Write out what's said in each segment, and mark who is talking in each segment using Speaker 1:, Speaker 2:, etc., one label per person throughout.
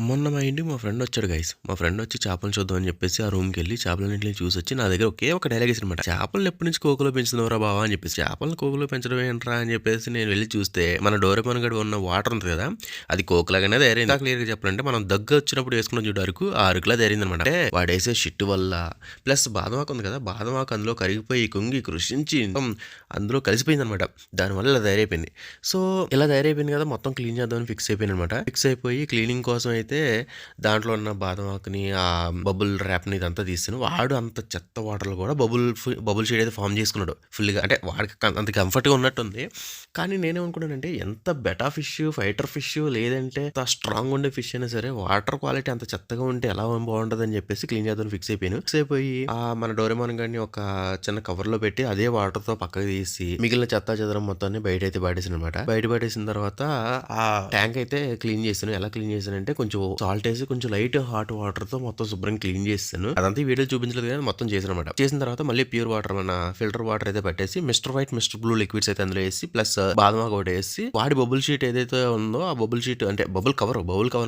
Speaker 1: మొన్న మా ఇంటికి మా ఫ్రెండ్ వచ్చాడు గైస్. మా ఫ్రెండ్ వచ్చి చేపలను చూద్దాం అని చెప్పేసి ఆ రూమ్‌కెళ్ళి చేపలన్నిటిని చూసొచ్చి నా దగ్గర ఒకే ఒక డైలాగ్ ఏసాడనమాట. "చేపలను ఎప్పటి నుంచి కోకులో పెంచుతున్నావురా బావ" అని చెప్పేసి. "చేపలను కోకులో పెంచడం ఏంట్రా" అని చెప్పేసి నేను వెళ్లి చూస్తే మన డోరేమోన్ గడు ఉన్న వాటర్ ఉంది కదా! అది కోకులాగానే తయారైంది. ఇంకా క్లియర్‌గా చెప్పాలంటే మనం దగ్గు వచ్చినప్పుడు వేసుకున్నాం చూడు అరుకు, ఆ అరుకులా తయారైందనమాట. అంటే వాడేసే షిట్ వల్ల ప్లస్ బాదం ఆకు ఉంది కదా! బాదం ఆకు అందులో కరిగిపోయి, కుంగి, కృషించి అందులో కలిసిపోయిందనమాట. దానివల్ల ఇలా తయారైపోయింది. సో, ఇలా తయారైపోయింది కదా! మొత్తం క్లీన్ చేద్దామని ఫిక్స్ అయిపోయాననమాట. ఫిక్స్ అయిపోయి క్లీనింగ్ కోసం అయితే దాంట్లో ఉన్న బాదం ఆకుని, ఆ బబుల్ ర్యాప్‌ని ఇదంతా తీసాను. వాడు అంత చెత్త వాటర్‌లో కూడా బబుల్ షేడ్ అయితే ఫార్మ్ చేసుకున్నాడు ఫుల్‌గా. అంటే వాడికి అంత కంఫర్ట్‌గా ఉన్నట్టుంది. కానీ నేనేమనుకున్నానంటే ఎంత బెటా ఫిష్, ఫైటర్ ఫిష్ లేదంటే అంత స్ట్రాంగ్ ఉండే ఫిష్ అయినా సరే వాటర్ క్వాలిటీ అంత చెత్తగా ఉంటే ఎలా బాగుంటదని చెప్పేసి క్లీన్ చేద్దామని ఫిక్స్ అయిపోయాను. ఫిక్స్ అయిపోయి మన డోరేమోన్ గాడిని ఒక చిన్న కవర్‌లో పెట్టి అదే వాటర్‌తో పక్కకు తీసి మిగిలిన చెత్తా చెదరం మొత్తాన్ని బయటైతే పడేసాననమాట. బయట పడేసిన తర్వాత ఆ ట్యాంక్ అయితే క్లీన్ చేశాను. ఎలా క్లీన్ చేశానంటే కొంచెం సాల్ట్ వేసి కొంచెం లైట్ హాట్ వాటర్ తో మొత్తం శుభ్రంగా క్లీన్ చేశాను. అదంతా ఈ వీడియో చూపించలేదు కానీ మొత్తం చేశాను అనమాట. చేసిన తర్వాత మళ్ళీ ప్యూర్ వాటర్ మన ఫిల్టర్ వాటర్ అయితే పెట్టేసి mister white, mister blue liquids అయితే అందులో వేసి ప్లస్ బాదం ఆకు ఒకటి వేసి వాడి బబుల్ షీట్ ఏదైతే ఉందో ఆ బబుల్ షీట్ అంటే బబుల్ కవర్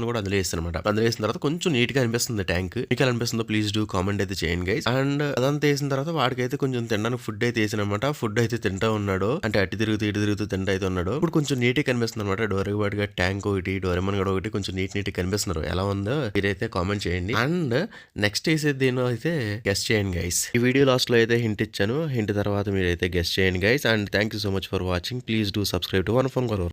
Speaker 1: కూడా అందులో వేస్తాను అనమాట. అందులో వేసిన తర్వాత కొంచెం నీట్ గా అనిపిస్తుంది ట్యాంక్. మీకు ఎలా అనిపిస్తుందో ప్లీజ్ డూ కామెంట్ అయితే చేయండి గైస్. అండ్ అదంతా వేసిన తర్వాత వాడికైతే కొంచెం తినడానికి ఫుడ్ అయితే వేసాను అనమాట. ఫుడ్ అయితే తింటా ఉన్నాడు. అంటే అటు తిరుగుతూ ఇటు తిరుగుతూ తింటా అయితే ఉన్నాడు. ఇప్పుడు కొంచెం నీట్ గా కనిపిస్తుంది అనమాట. డోరేవాడిగా ట్యాంక్ ఒకటి, డోరేమోన్ గడ ఒకటి కొంచెం నీట్ కనిపిస్తున్నారు. ఎలా ఉందో మీరైతే కామెంట్ చేయండి. అండ్ నెక్స్ట్ వేసేది దేనో అయితే గెస్ట్ చేయండి గైస్. ఈ వీడియో లాస్ట్ లో అయితే హింట్ ఇచ్చాను. హింట్ తర్వాత మీరైతే గెస్ట్ చేయండి guys. And thank you so much for watching. Please do subscribe to one phone